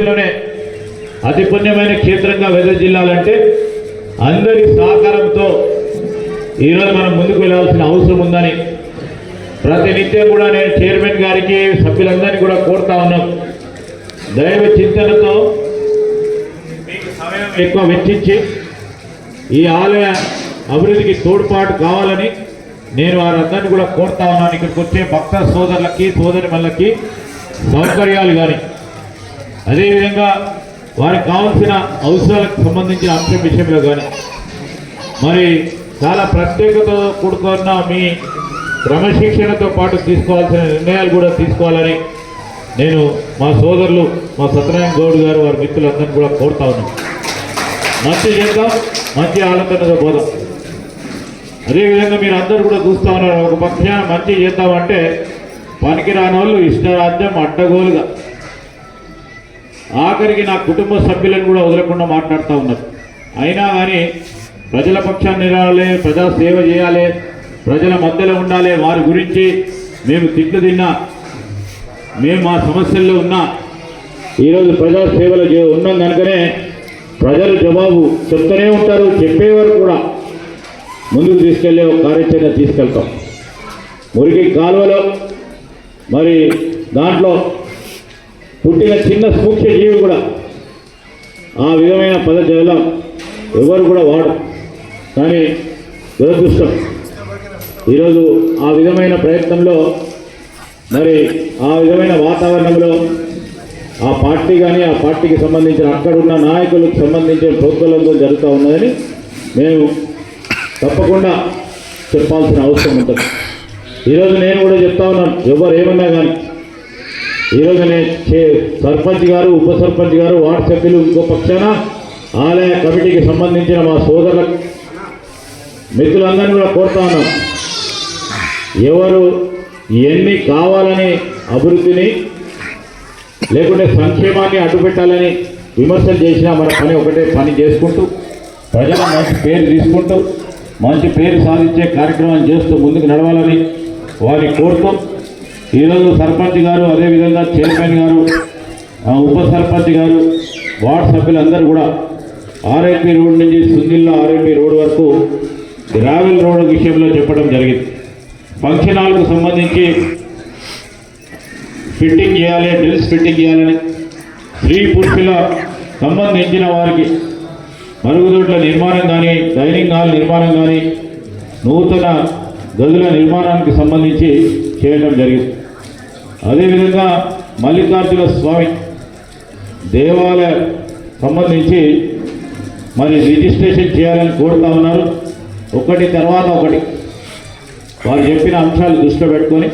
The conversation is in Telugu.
లోనే అతి పుణ్యమైన క్షేత్రంగా మెదక్ జిల్లాలంటే అందరి సహకారంతో ఈరోజు మనం ముందుకు వెళ్ళాల్సిన అవసరం ఉందని ప్రతినిత్యం కూడా నేను చైర్మన్ గారికి సభ్యులందరినీ కూడా కోరుతా ఉన్నాం. దైవ చింతనతో మీకు సమయం ఎక్కువ వెచ్చించి ఈ ఆలయ అభివృద్ధికి తోడ్పాటు కావాలని నేను వారందరినీ కూడా కోరుతా ఉన్నాను. ఇక్కడికి వచ్చే భక్త సోదరులకి సోదరిమణులకి సౌకర్యాలు కానీ అదేవిధంగా వారికి కావాల్సిన అవసరాలకు సంబంధించిన అంశం విషయంలో కానీ మరి చాలా ప్రత్యేకతతో కూడుకున్న మీ క్రమశిక్షణతో పాటు తీసుకోవాల్సిన నిర్ణయాలు కూడా తీసుకోవాలని నేను మా సోదరులు మా సత్యనారాయణ గౌడ్ గారు వారి మిత్రులందరినీ కూడా కోరుతా ఉన్నాం. మంచి చేద్దాం, మంచి ఆలోచనతో పోదాం. అదేవిధంగా మీరు అందరూ కూడా చూస్తూ ఉన్నారు, ఒక పక్షాన మంచి చేద్దామంటే పనికిరాని వాళ్ళు ఇష్టరాజ్యం అడ్డగోలుగా ఆఖరికి నా కుటుంబ సభ్యులను కూడా వదలకుండా మాట్లాడుతూ ఉన్నారు. అయినా కానీ ప్రజల పక్షాన్ని నిలవాలి, ప్రజా సేవ చేయాలి, ప్రజల మధ్యలో ఉండాలి. వారి గురించి మేము తిట్లు తిన్నా, మేము మా సమస్యల్లో ఉన్నా ఈరోజు ప్రజా సేవలు ఉన్నాం కనుకనే ప్రజలు జవాబు చెప్తూనే ఉంటారు. చెప్పేవారు కూడా ముందుకు తీసుకెళ్లే ఒక కార్యాచరణ తీసుకెళ్తాం. మురికి కాలువలో మరి దాంట్లో పుట్టిన చిన్న సూక్ష్మ జీవి కూడా ఆ విధమైన పదజలం ఎవరు కూడా వాడు. కానీ దురదృష్టం ఈరోజు ఆ విధమైన ప్రయత్నంలో మరి ఆ విధమైన వాతావరణంలో ఆ పార్టీ కానీ ఆ పార్టీకి సంబంధించిన అక్కడున్న నాయకులకు సంబంధించిన ప్రోత్సాహంతో జరుగుతూ ఉన్నదని మేము తప్పకుండా చెప్పాల్సిన అవసరం ఉంటుంది. ఈరోజు నేను కూడా చెప్తా ఉన్నాను, ఎవరు ఏమన్నా కానీ ఈరోజు నేను సర్పంచ్ గారు, ఉప సర్పంచ్ గారు, వార్డు సభ్యులు, ఇంకో పక్షాన ఆలయ కమిటీకి సంబంధించిన మా సోదరుల మిత్రులందరినీ కూడా కోరుతా ఉన్నాం. ఎవరు ఎన్ని కావాలని అభివృద్ధిని లేకుంటే సంక్షేమాన్ని అడ్డుపెట్టాలని విమర్శలు చేసినా మన పని ఒకటే పని చేసుకుంటూ ప్రజల మంచి పేరు తీసుకుంటూ మంచి పేరు సాధించే కార్యక్రమాలు చేస్తూ ముందుకు నడవాలని వారిని కోరుతాం. ఈరోజు సర్పంచ్ గారు, అదేవిధంగా చైర్మన్ గారు, ఉప సర్పంచ్ గారు, వార్డు సభ్యులందరూ కూడా ఆర్ఐపి రోడ్ నుంచి సుందిల్లా ఆర్ఐపి రోడ్ వరకు గ్రావెల్ రోడ్ విషయంలో చెప్పడం జరిగింది. ఫంక్షన్ హాల్కు సంబంధించి ఫిట్టింగ్ చేయాలి, డ్రిల్స్ ఫిట్టింగ్ చేయాలని, స్త్రీ పురుషుల సంబంధించిన వారికి మరుగుదొడ్ల నిర్మాణం కానీ, డైనింగ్ హాల్ నిర్మాణం కానీ, నూతన గదుల నిర్మాణానికి సంబంధించి చేయడం జరిగింది. అదేవిధంగా మల్లికార్జున స్వామి దేవాలయం సంబంధించి మరి రిజిస్ట్రేషన్ చేయాలని కోరుతా ఉన్నారు. ఒకటి తర్వాత ఒకటి వారు చెప్పిన అంశాలు దృష్టిలో పెట్టుకొని